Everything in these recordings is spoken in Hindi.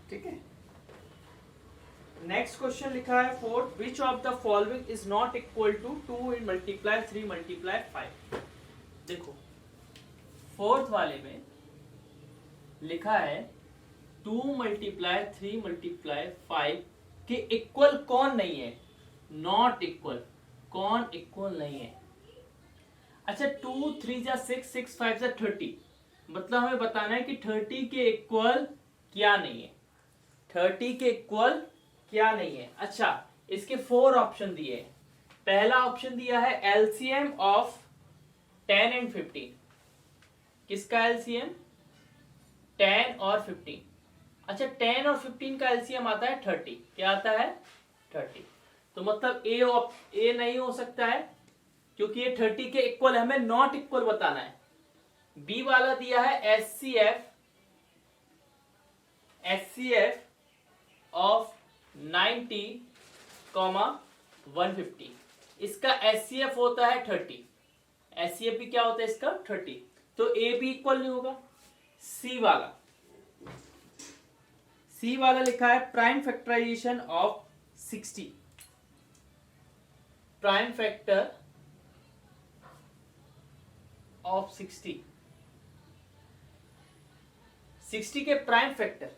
ठीक है। नेक्स्ट क्वेश्चन लिखा है fourth, which of the following is not equal to 2 in multiply 3 multiply 5। देखो फोर्थ वाले में लिखा है 2 मल्टीप्लाई 3 मल्टीप्लाई 5 के इक्वल कौन नहीं है, नॉट इक्वल, कौन इक्वल नहीं है। अच्छा 2 3 जा 6, 6 5 जा 30, मतलब हमें बताना है कि 30 के इक्वल क्या नहीं है, 30 के इक्वल क्या नहीं है। अच्छा इसके 4 ऑप्शन दिए हैं। पहला ऑप्शन दिया है एलसीएम ऑफ 10 एंड 15। किसका एलसीएम, 10 और 15। अच्छा 10 और 15 का एलसीएम आता है 30। क्या आता है, 30। तो मतलब ए नहीं हो सकता है क्योंकि ये 30 के इक्वल, हमें नॉट इक्वल बताना है। बी वाला दिया है एचसीएफ ऑफ 90, 150। इसका एचसीएफ होता है 30। एचसीएफ भी क्या होता है इसका, 30। तो ए भी इक्वल नहीं होगा। सी वाला लिखा है prime factorization of 60, prime factor of 60 के प्राइम फैक्टर,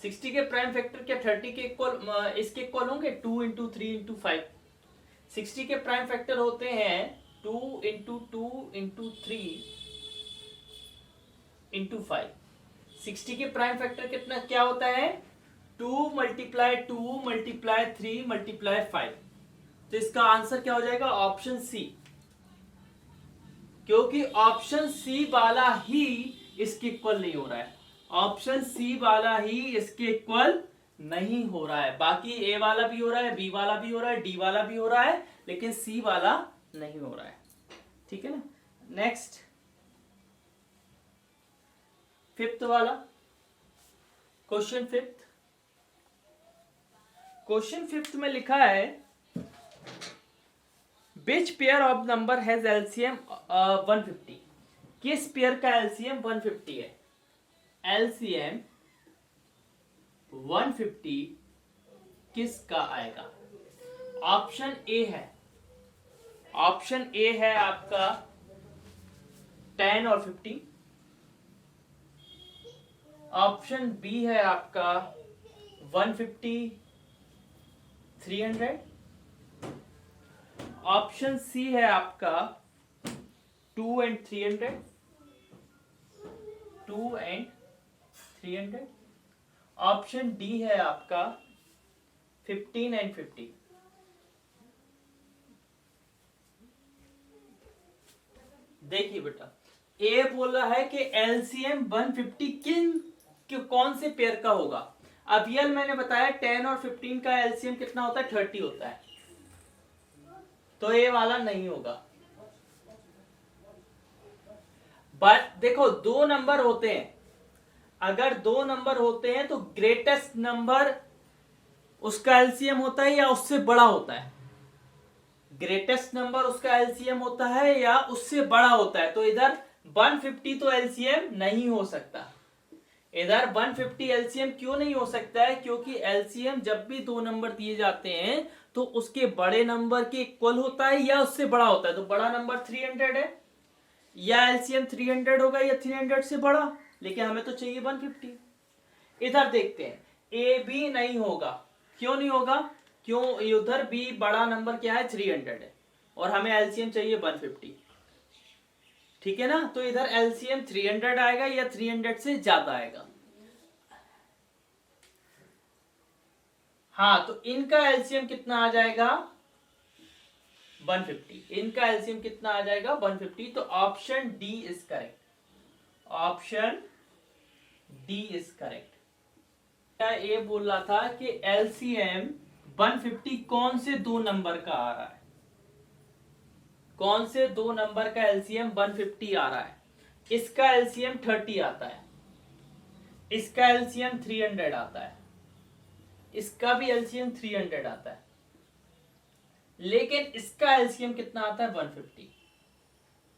60 के प्राइम फैक्टर क्या 30 के इक्वल, इसके इक्वल होंगे 2 इंटू 3 इंटू 5। 60 के प्राइम फैक्टर होते हैं 2 इंटू 2 इंटू 3 इंटू 5। 60 के प्राइम फैक्टर कितना क्या होता है, 2 मल्टीप्लाई 2 मल्टीप्लाई 3 मल्टीप्लाई 5। तो इसका आंसर क्या हो जाएगा, ऑप्शन सी, क्योंकि ऑप्शन सी वाला ही इसके इक्वल नहीं हो रहा है। ऑप्शन सी वाला ही इसके इक्वल नहीं हो रहा है। बाकी ए वाला भी हो रहा है, बी वाला भी हो रहा है, डी वाला भी हो रहा है, लेकिन सी वाला नहीं हो रहा है। ठीक है ना। नेक्स्ट फिफ्थ वाला क्वेश्चन, क्वेश्चन फिफ्थ में लिखा है which pair of number has LCM 150। किस पेयर का एलसीएम 150 है। एलसीएम 150 किसका आएगा। ऑप्शन ए है, ऑप्शन ए है आपका 10 और 15। ऑप्शन बी है आपका 150 300। ऑप्शन सी है आपका 2 एंड 300, 2 एंड 300। ऑप्शन डी है आपका 15 एंड 50। देखिए बेटा, ए बोल रहा है कि एलसीएम 150 कौन से पेयर का होगा। अब ये मैंने बताया 10 और 15 का एलसीएम कितना होता है, 30 होता है, तो ये वाला नहीं होगा। बट देखो 2 नंबर होते हैं, अगर 2 नंबर होते हैं तो ग्रेटेस्ट नंबर उसका एलसीएम होता है या उससे बड़ा होता है। ग्रेटेस्ट नंबर उसका एलसीएम होता है या उससे बड़ा होता है। तो इधर 150 तो एलसीएम नहीं हो सकता। इधर 150 एलसीएम क्यों नहीं हो सकता है, क्योंकि एलसीएम जब भी 2 नंबर दिए जाते हैं तो उसके बड़े नंबर के इक्वल होता है या उससे बड़ा होता है। तो बड़ा नंबर 300 है, या एलसीएम 300 होगा या 300 से बड़ा, लेकिन हमें तो चाहिए 150। इधर देखते हैं, ए बी नहीं होगा। क्यों नहीं होगा, क्यों, उधर भी बड़ा नंबर क्या है 300 है और हमें एलसीएम चाहिए 150। ठीक है ना। तो इधर एलसीएम 300 आएगा या 300 से ज्यादा आएगा। हाँ तो इनका एलसीएम कितना आ जाएगा 150। इनका एलसीएम कितना आ जाएगा 150। तो option D is correct, option D is correct. ये बोल रहा था कि एलसीएम 150 कौन से 2 नंबर का आ रहा है, कौन से 2 नंबर का एलसीएम 150 आ रहा है। इसका एलसीएम 30 आता है, इसका एलसीएम 300 आता है, इसका भी एलसीएम 300 आता है, लेकिन इसका एलसीएम कितना आता है 150।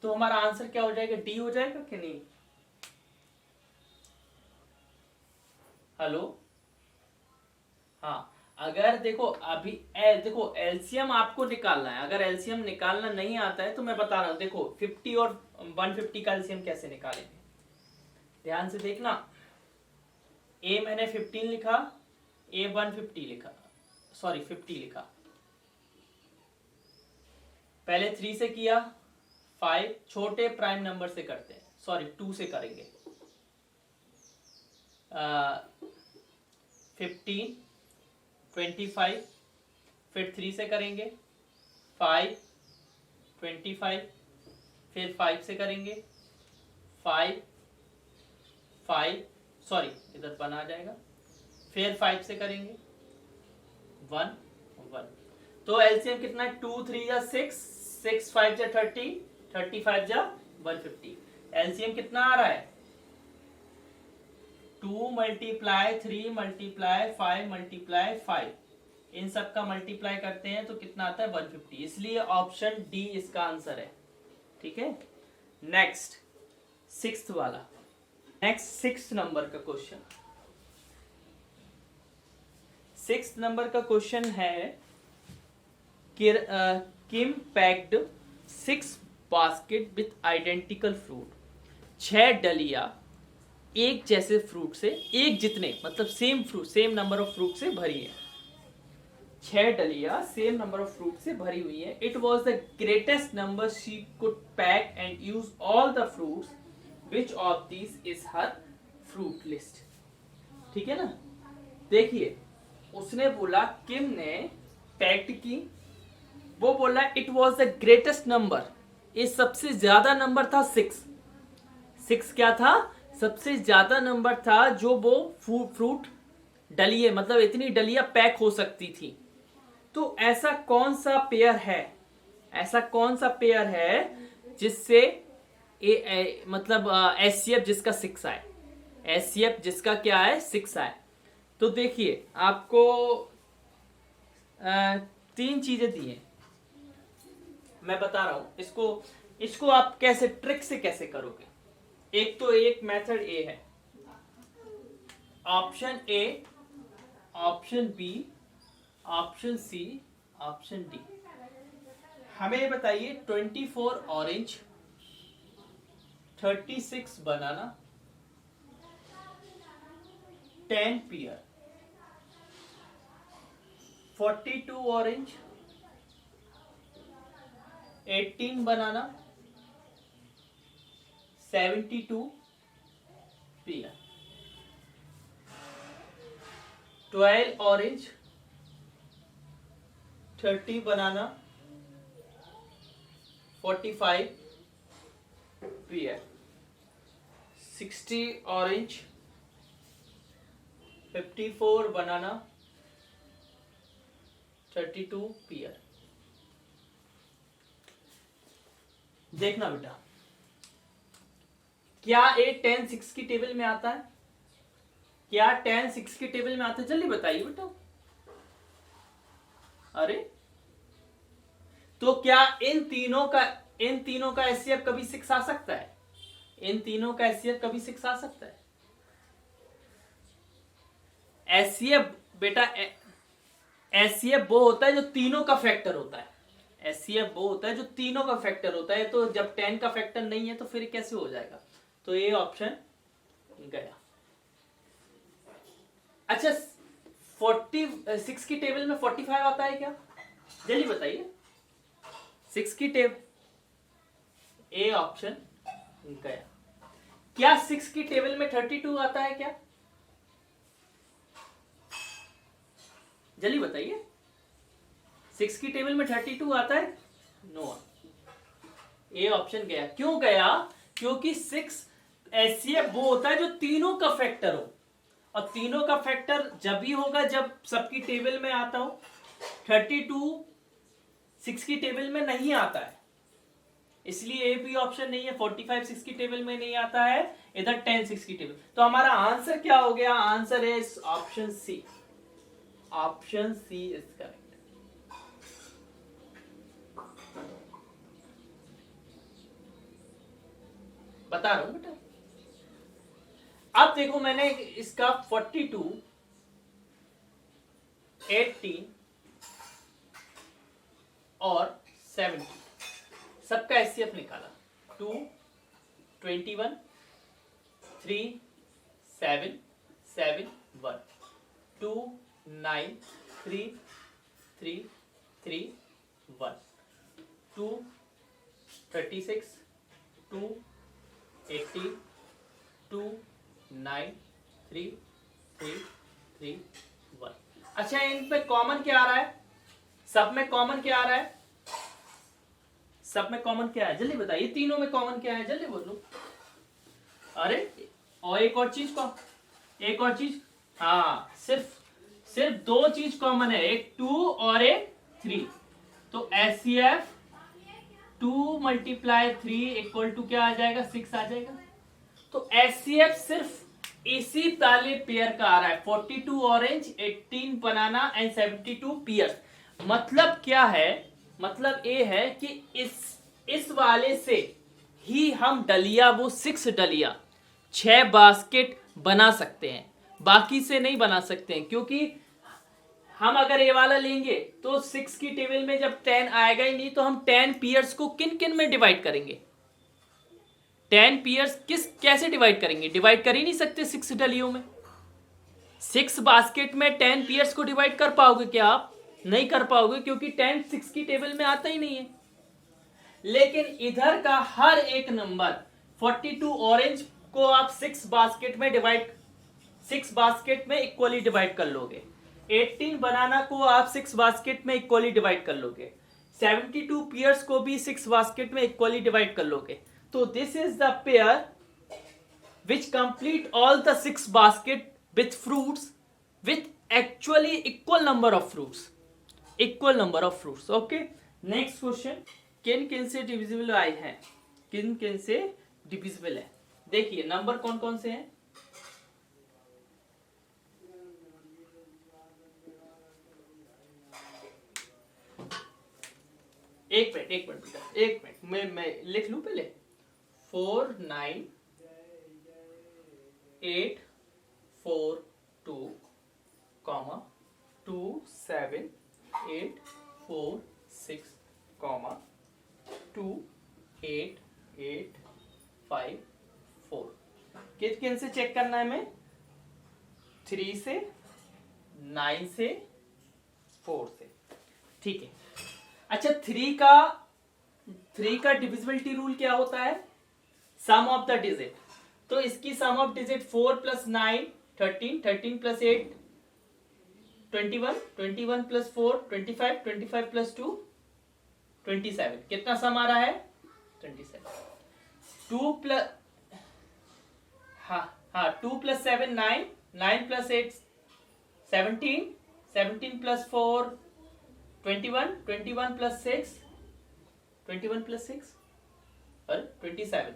तो हमारा आंसर क्या हो जाएगा, डी हो जाएगा कि नहीं। हेलो, हाँ, अगर देखो अभी देखो एलसीएम आपको निकालना है, अगर एलसीएम निकालना नहीं आता है तो मैं बता रहा हूँ, देखो 50 और 150 का एलसीएम कैसे निकालेंगे, ध्यान से देखना। ए मैंने 15 लिखा, ए 150 लिखा, सॉरी 50 लिखा, पहले 3 से किया, 5 छोटे प्राइम नंबर से करते हैं, सॉरी 2 से करेंगे, 15 25, फिर 3 से करेंगे 5 25, फिर 5 से करेंगे 5 5, सॉरी इधर 1 आ जाएगा, फिर 5 से करेंगे 1 1। तो एलसीएम कितना है, 2 3 जा 6, 6 5 जा 30, 35 जा 150। एलसीएम कितना आ रहा है, 2 मल्टीप्लाई 3 मल्टीप्लाई 5 मल्टीप्लाई 5, इन सब का मल्टीप्लाई करते हैं तो कितना आता है 150, इसलिए ऑप्शन डी इसका आंसर है। ठीक है, नेक्स्ट सिक्स्थ वाला, नेक्स्ट 6 नंबर का क्वेश्चन, 6 नंबर का क्वेश्चन है Kim packed 6 basket with identical fruit, 6 डलिया एक जैसे फ्रूट से, एक जितने मतलब same fruit, same number of fruit से भरी है, 6 डलिया सेम नंबर ऑफ फ्रूट से भरी हुई है। It was the greatest number she could pack and use all the fruits, which of this is her fruit list. ठीक है ना, देखिए उसने बोला, किम ने पैक्ड की, वो बोला it was the greatest number, ये सबसे ज्यादा नंबर था 6, 6 क्या था, सबसे ज्यादा नंबर था जो वो फ्रूट डलिए, मतलब इतनी डलिया पैक हो सकती थी। तो ऐसा कौन सा पेयर है, ऐसा कौन सा पेयर है जिससे मतलब एचसीएफ जिसका 6 आए, एचसीएफ जिसका क्या है 6 आए। तो देखिए आपको 3 चीजें दी हैं, मैं बता रहा हूं इसको आप कैसे ट्रिक से कैसे करोगे। एक तो एक मेथड ए है, option A, option B, option C, option D. हमें ये बताइए 24 orange, 36 banana, 10 pear, 42 orange, 18 banana, 72 pear, 12 orange, 30 banana, 45 pear, 60 orange, 54 banana, 32 pear. देखना बेटा, क्या ये 10 6 की टेबल में आता है, क्या 10 6 की टेबल में आता है, जल्दी बताइए बेटा। अरे तो क्या इन तीनों का एचसीएफ कभी 6 आ सकता है, इन तीनों का एचसीएफ कभी 6 आ सकता है। एचसीएफ बेटा, एचसीएफ वो होता है जो तीनों का फैक्टर होता है, एचसीएफ वो होता है जो तीनों का फैक्टर होता है। तो जब 10 का फैक्टर नहीं है तो फिर कैसे हो जाएगा, तो ये ऑप्शन गया। अच्छा 46 की टेबल में 45 आता है क्या, जल्दी बताइए। 6 की टेबल, ए ऑप्शन गया। क्या 6 की टेबल में 32 आता है क्या, जल्दी बताइए। 6 की टेबल में 32 आता है, नो, ए ऑप्शन गया। क्यों गया, क्योंकि 6 एचसीएफ वो होता है जो तीनों का फैक्टर हो, और तीनों का फैक्टर जब ही होगा जब सबकी टेबल में आता हो। 32 6 की टेबल में नहीं आता है, इसलिए ए भी ऑप्शन नहीं है। 45 6 की टेबल में नहीं आता है, इधर 10 6 की टेबल। तो हमारा आंसर क्या हो गया, आंसर है option C, option C is correct. बता रहा हूं बेटा। अब देखो मैंने इसका 42, 18 और 70 सबका एचसीएफ निकाला। 2, 21, 3, 7, 7, 1, 2, 9, 3, 3, 3, 1, 2, 36, 2, 80, 2, 9, 3, 3, 3, 1। अच्छा इन पे कॉमन क्या आ रहा है? सब में कॉमन क्या आ रहा है? सब में कॉमन क्या है जल्दी बताइए, तीनों में कॉमन क्या है जल्दी बोलो। अरे और एक और चीज को, एक और चीज, हाँ सिर्फ दो चीज कॉमन है, एक 2 और एक 3। तो एचसीएफ 2 × 3 इक्वल टू क्या आ जाएगा? 6 आ जाएगा। तो एचसीएफ सिर्फ इसी वाले पेयर का आ रहा है, 42 ऑरेंज, 18 बनाना एंड 72 पियर्स। मतलब क्या है? मतलब ये है कि इस वाले से ही हम डलिया, वो 6 डलिया 6 बास्केट बना सकते हैं, बाकी से नहीं बना सकते हैं। क्योंकि हम अगर ये वाला लेंगे तो 6 की टेबल में जब 10 आएगा ही नहीं, तो हम 10 पियर्स को किन किन में डिवाइड करेंगे? 10 पियर्स कैसे डिवाइड करेंगे? डिवाइड कर ही नहीं सकते 6 डलियों में। 6 बास्केट में 10 पियर्स को डिवाइड कर पाओगे क्या आप? नहीं कर पाओगे, क्योंकि 10 6 की टेबल में आता ही नहीं है। लेकिन इधर का हर एक नंबर 42 ऑरेंज को आप 6 बास्केट में डिवाइड, 6 बास्केट में इक्वली डिवाइड कर लोगे। 18 बनाना को आप 6 बास्केट में इक्वली डिवाइड कर लोगे। 72 पियर्स को भी 6 बास्केट में इक्वली डिवाइड कर लोगे। तो this is the pair which complete all the 6 basket with fruits with actually equal number of fruits, equal number of fruits। okay, next question, किन किन से डिविजिबल आए हैं? किन किन से डिविजिबल है? देखिए नंबर कौन कौन से हैं। एक मिनट बेटा, एक मिनट मैं लिख लूं पहले। 4, 9, 8, 4, 2, 2, 7, 8, 4, 6, 2, 8, 8, 5, 4। किन किन से चेक करना है हमें? 3 से, 9 से, 4 से। ठीक है। अच्छा 3 का डिविजिबिलिटी रूल क्या होता है? सम ऑफ द डिजिट। तो इसकी सम ऑफ डिजिट 4 + 9 13, 13 + 8 21, 21 + 4 25, 25 + 2 27। कितना सम आ रहा है? 27। 2 + 7 9, 9 + 8 17, 17 + 4 21, 21 + 6 21 + 6 और 27।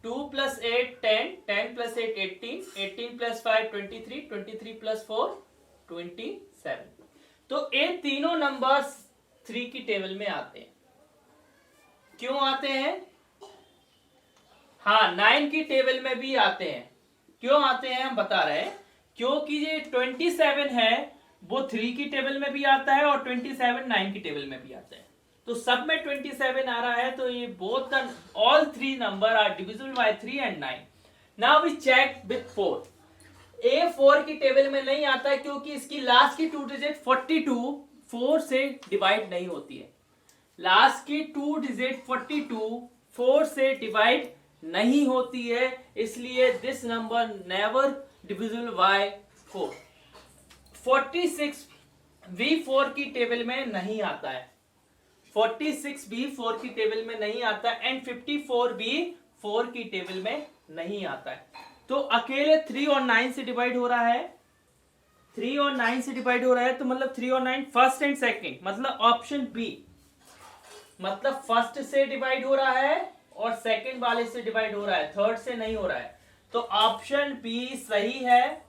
2 + 8 10, 10 + 8 18, 18 + 5 23, 23 + 4 27। तो ये तीनों नंबर्स 3 की टेबल में आते हैं। क्यों आते हैं? हाँ 9 की टेबल में भी आते हैं। क्यों आते हैं हम बता रहे हैं। क्योंकि ये 27 है वो 3 की टेबल में भी आता है और 27 9 की टेबल में भी आता है। तो सब में 27 आ रहा है, तो ये both the all 3 number are divisible by 3 and 9। Now we check with 4। ए 4 की टेबल में नहीं आता है क्योंकि इसकी लास्ट की 2 डिजिट 42 4 से डिवाइड नहीं होती है। लास्ट की 2 डिजिट 42 4 से डिवाइड नहीं होती है, इसलिए this number never divisible by 4। 46 भी 4 की टेबल में नहीं आता है। 46 भी 4 की टेबल में नहीं आता एंड 54 भी 4 की टेबल में नहीं आता है। तो अकेले 3 और 9 से डिवाइड हो रहा है। 3 और 9 से डिवाइड हो रहा है, तो मतलब 3 और 9 फर्स्ट एंड सेकंड, मतलब ऑप्शन बी, मतलब फर्स्ट से डिवाइड हो रहा है और सेकंड वाले से डिवाइड हो रहा है, थर्ड से नहीं हो रहा है। तो ऑप्शन बी सही है।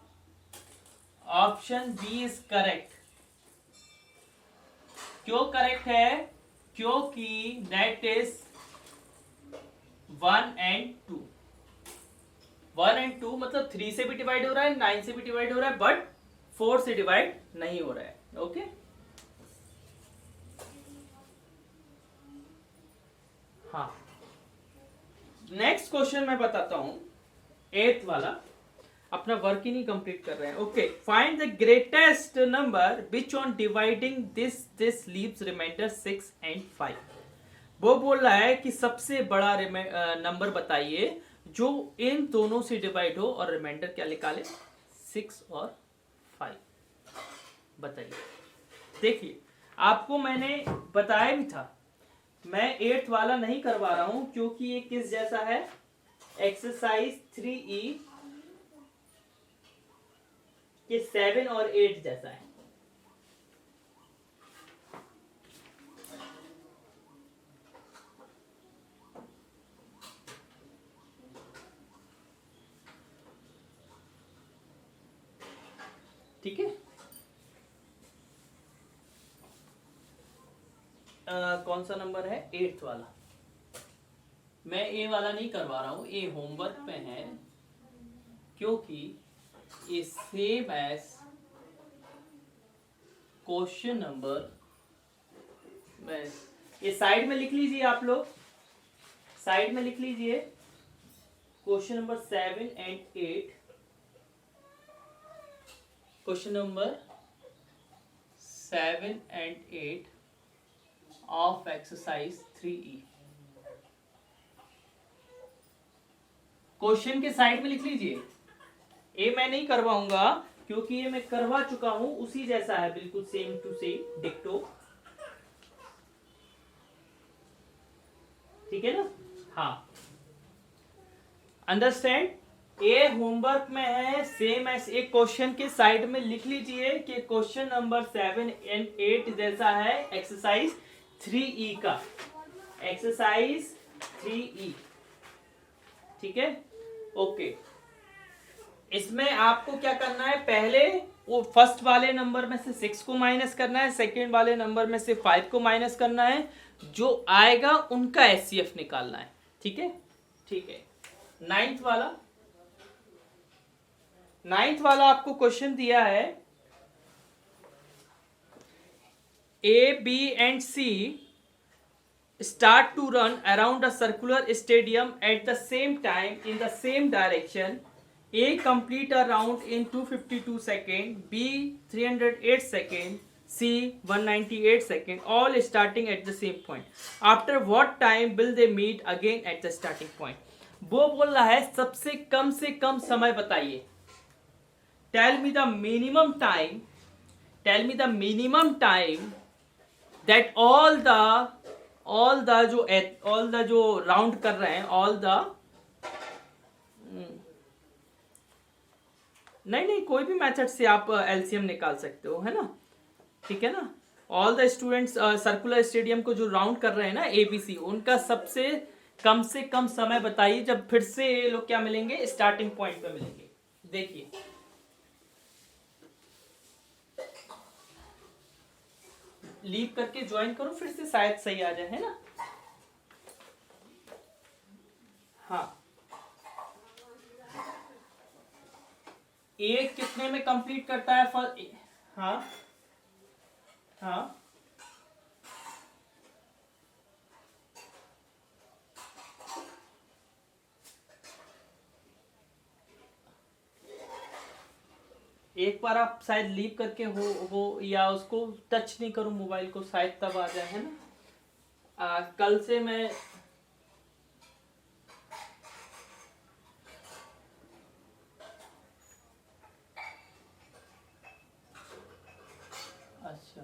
Option B is correct. क्यों करेक्ट है? क्योंकि दैट इज 1 एंड 2, 1 एंड 2 मतलब 3 से भी डिवाइड हो रहा है, 9 से भी डिवाइड हो रहा है, बट 4 से डिवाइड नहीं हो रहा है। ओके हाँ, नेक्स्ट क्वेश्चन मैं बताता हूं, 8th वाला। अपना वर्क ही नहीं कंप्लीट कर रहे हैं। Okay, find the greatest number which on dividing this leaves remainder 6 and 5। वो बोल रहा है कि सबसे बड़ा नंबर बताइए जो इन दोनों से डिवाइड हो और रिमाइंडर क्या निकाले, 6 और 5। बताइए। देखिए, आपको मैंने बताया भी था, मैं 8th वाला नहीं करवा रहा हूं क्योंकि ये किस जैसा है, एक्सरसाइज 3E के 7 और 8 जैसा है। ठीक है, कौन सा नंबर है, 8th वाला। मैं ए वाला नहीं करवा रहा हूं, ए होमवर्क पे है, क्योंकि ये सेम एज क्वेश्चन नंबर, मैं ये साइड में लिख लीजिए, आप लोग साइड में लिख लीजिए, question number 7 and 8, question number 7 and 8 of exercise 3E। Question के साइड में लिख लीजिए। ए मैं नहीं करवाऊंगा क्योंकि ये मैं करवा चुका हूं, उसी जैसा है बिल्कुल, सेम टू सेम डिक्टो। ठीक है ना, हाँ, अंडरस्टैंड। ए होमवर्क में है, सेम एस। एक क्वेश्चन के साइड में लिख लीजिए कि क्वेश्चन नंबर 7 एंड 8 जैसा है एक्सरसाइज 3E का, एक्सरसाइज 3E। ठीक है, ओके। इसमें आपको क्या करना है, पहले वो फर्स्ट वाले नंबर में से 6 को माइनस करना है, सेकेंड वाले नंबर में से 5 को माइनस करना है, जो आएगा उनका HCF निकालना है। ठीक है, ठीक है। 9th वाला आपको क्वेश्चन दिया है, A, B and C start to run around a circular stadium at the same time in the same direction. A complete a round in 252 seconds, B 308 seconds, C 198 seconds, all starting at the same point. After what time will they meet again at the starting point? वो बोल रहा है सबसे कम से कम समय बताइए। Tell me the minimum time. Tell me the minimum time that all the जो राउंड कर रहे हैं, all the नहीं कोई भी मेथड से आप एलसीएम निकाल सकते हो, है ना। ठीक है ना, all the students circular stadium को जो राउंड कर रहे हैं ना एबीसी, उनका सबसे से कम समय बताइए जब फिर से ये लोग क्या मिलेंगे, स्टार्टिंग पॉइंट पे मिलेंगे। देखिए, लीव करके ज्वाइन करो फिर से, शायद सही आ जाए, है ना। हाँ, एक कितने में कंप्लीट करता है हाँ हाँ, एक बार आप शायद लीव करके हो या उसको टच नहीं करो मोबाइल को, शायद तब आ जाए, है ना। कल से मैं अच्छा,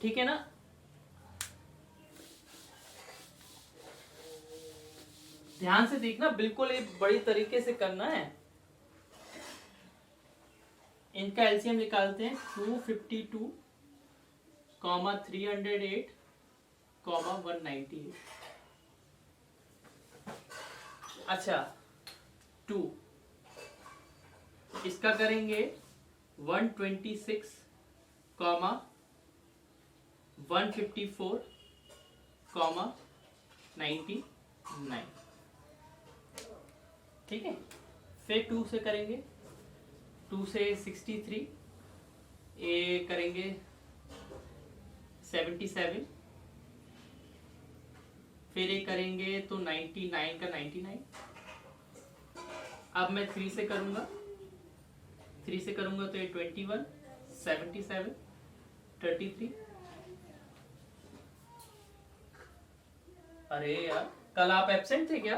ठीक है ना। ध्यान से देखना, बिल्कुल एक बड़ी तरीके से करना है। इनका एलसीएम निकालते हैं, 252, 308, 198। अच्छा, 2 इसका करेंगे 126, 154, कॉमा 99, ठीक है। फिर 2 से करेंगे, 2 से 63, ये करेंगे 77, फिर ये करेंगे तो 99 का 99। अब मैं 3 से करूंगा, 3 से करूंगा तो ये 21, 77, 33। अरे यार कल आप एब्सेंट थे क्या?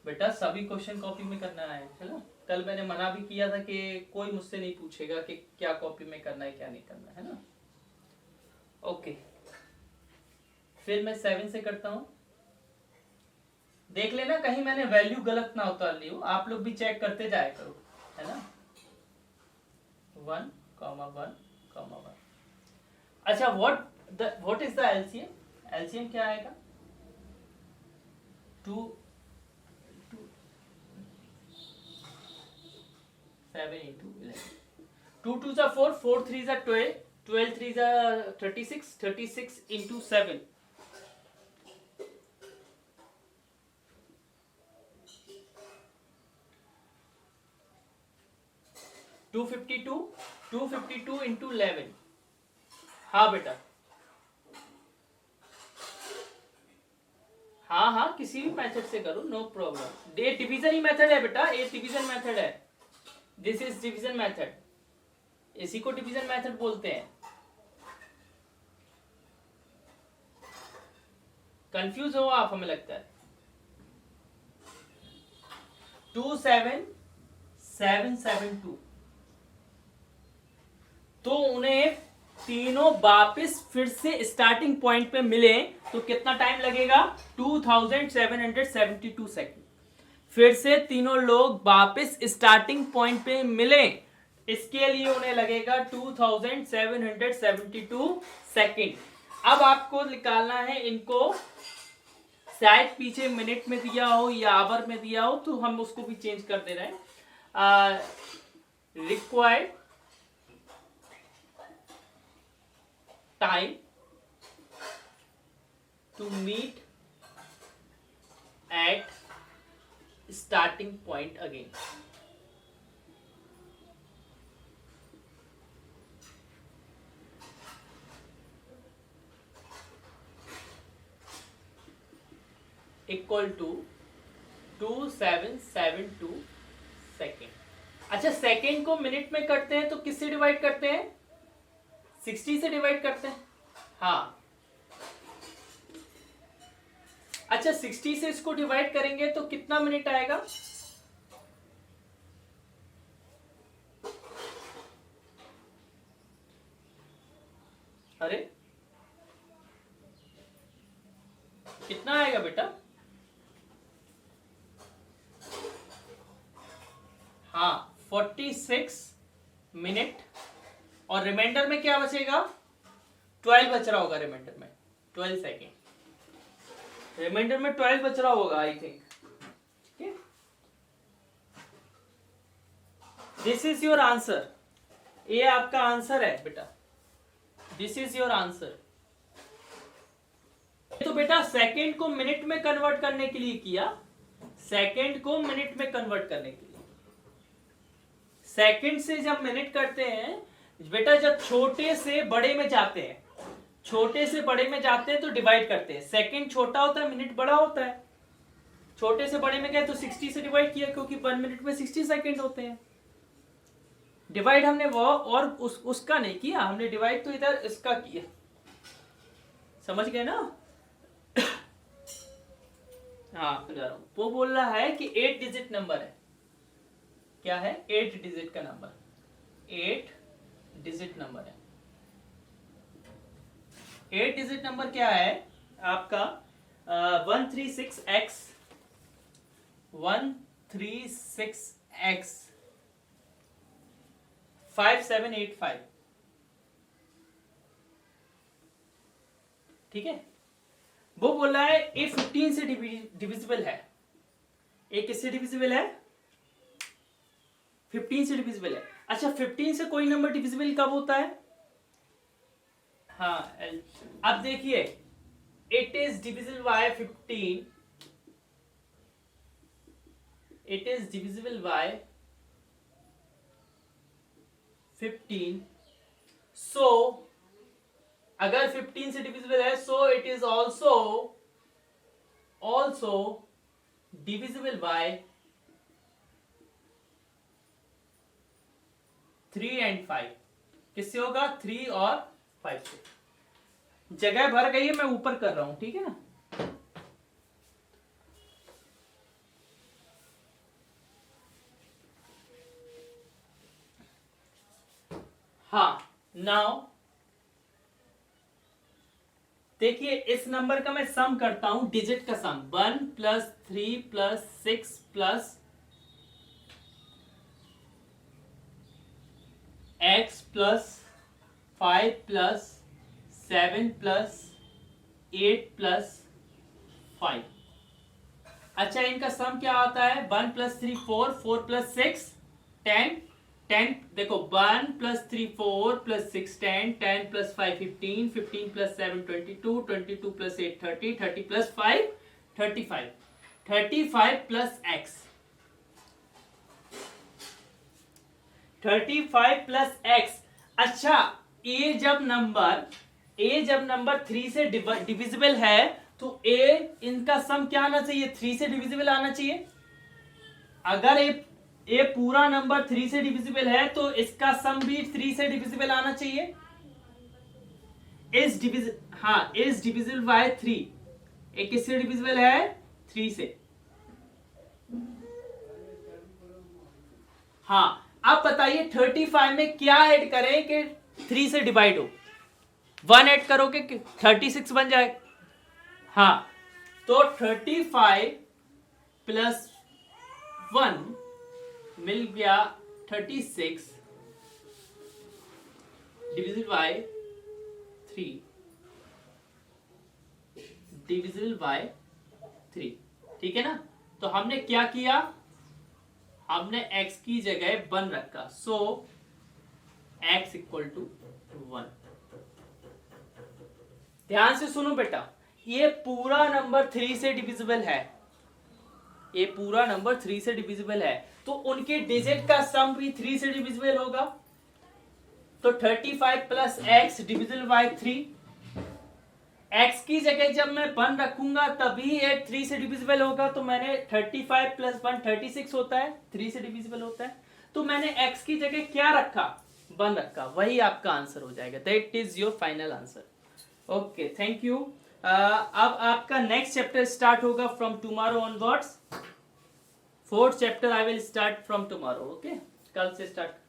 बेटा सभी क्वेश्चन कॉपी में करना है ना। कल मैंने मना भी किया था कि कोई मुझसे नहीं पूछेगा कि क्या कॉपी में करना है क्या नहीं करना है ना। ओके, फिर मैं 7 से करता हूं। देख लेना कहीं मैंने वैल्यू गलत ना उतार ली हो, आप लोग भी चेक करते जाया करो, है ना। 1, 1, 1। अच्छा, what is the LCM? LCM क्या आएगा? 2 7 into 11, 2 2s are 4, 4 3s are 12, 12 3s are 36, 36 into 7, 252, 252 into 11। हाँ बेटा, हाँ किसी भी मेथड से करो, नो प्रॉब्लम। ये डिवीजन ही मेथड है बेटा, ये डिवीजन मेथड है। दिस इज डिवीजन मेथड, इसी को डिवीजन मेथड बोलते हैं। कंफ्यूज हो आप, हमें लगता है। 27772, तो उन्हें तीनों वापस फिर से स्टार्टिंग पॉइंट पे मिले तो कितना टाइम लगेगा? 2772 सेकेंड। फिर से तीनों लोग वापस स्टार्टिंग पॉइंट पे मिले, इसके लिए उन्हें लगेगा 2772 सेकेंड। अब आपको निकालना है इनको, शायद पीछे मिनट में दिया हो या आवर में दिया हो, तो हम उसको भी चेंज कर दे रहे हैं। Required time to meet at starting point again. Equal to 2772 second. अच्छा, सेकेंड को मिनट में करते हैं तो किससे डिवाइड करते हैं? 60 से डिवाइड करते हैं। हाँ, अच्छा 60 से इसको डिवाइड करेंगे तो कितना मिनट आएगा? अरे कितना आएगा बेटा? हाँ 46 मिनट, और रिमाइंडर में क्या बचेगा? 12 बच रहा होगा रिमाइंडर में, 12 सेकेंड रिमाइंडर में 12 बच रहा होगा I think. This is your answer, ये आपका आंसर है बेटा, दिस इज योर आंसर। तो बेटा सेकेंड को मिनट में कन्वर्ट करने के लिए किया, सेकेंड को मिनट में कन्वर्ट करने के लिए। सेकेंड से जब मिनट करते हैं बेटा, जब छोटे से बड़े में जाते हैं, छोटे से बड़े में जाते हैं तो डिवाइड करते हैं। सेकेंड छोटा होता है, मिनट बड़ा होता है। छोटे से बड़े में गए तो 60 से डिवाइड किया, क्योंकि 1 मिनट में 60 सेकेंड होते हैं। डिवाइड हमने वो और उसका नहीं किया, हमने डिवाइड तो इधर इसका किया। समझ गए ना? हाँ, वो बोल रहा है कि 8 डिजिट नंबर है। क्या है? 8 डिजिट का नंबर, 8 डिजिट नंबर है। 8 डिजिट नंबर क्या है आपका? 136x 5785, ठीक है। वो बोल रहा है ये 15 से डिविजिबल है। ये किससे डिविजिबल है? 15 से डिविजिबल है। अच्छा, 15 से कोई नंबर डिविजिबल कब होता है? हाँ अब देखिए it is divisible by 15, it is divisible by 15, सो अगर 15 से डिविजिबल है so it is also divisible by 3 and 5। किससे होगा? 3 और 5 से। जगह भर गई है, मैं ऊपर कर रहा हूं, ठीक है ना। हाँ नाउ देखिए इस नंबर का मैं सम करता हूं, डिजिट का सम 1 + 3 + 6 + x + 5 + 7 + 8 + 5। अच्छा इनका सम क्या आता है? 1 + 3 4, 4 + 6 10, 10 देखो 1 + 3 4 + 6 10, 10 + 5 15, 15 + 7 22, 22 + 8 30, 30 + 5 35, 35 + x, 35 + x। अच्छा ए जब नंबर 3 से डिविजिबल है तो ए इनका सम क्या आना चाहिए? 3 से डिविजिबल आना चाहिए। अगर ए पूरा नंबर 3 से डिविजिबल है तो इसका सम भी 3 से डिविजिबल आना चाहिए। Is divisible by 3। ए किससे डिविजिबल है? 3 से। हाँ अब बताइए 35 में क्या ऐड करें कि 3 से डिवाइड हो? 1 ऐड करोगे कि 36 बन जाए। हाँ तो 35 + 1 मिल गया 36 डिविजिबल बाय 3, डिविजिबल बाय 3, ठीक है ना। तो हमने क्या किया? हमने x की जगह 1 रखा, सो x = 1। ध्यान से सुनो बेटा, ये पूरा नंबर 3 से डिविजिबल है, ये पूरा नंबर 3 से डिविजिबल है तो उनके डिजिट का सम भी 3 से डिविजिबल होगा। तो 35 + x डिविजिबल बाय 3। x की जगह जब मैं 1 रखूंगा तभी ये 3 से डिविजिबल होगा। तो मैंने 35 + 1 36 होता है, 3 से डिविजिबल होता है। तो मैंने x की जगह क्या रखा? 1 रखा, वही आपका आंसर हो जाएगा। That is your final answer. Okay thank you. अब आपका नेक्स्ट चैप्टर स्टार्ट होगा from tomorrow onwards. 4th chapter I will start from tomorrow. Okay कल से स्टार्ट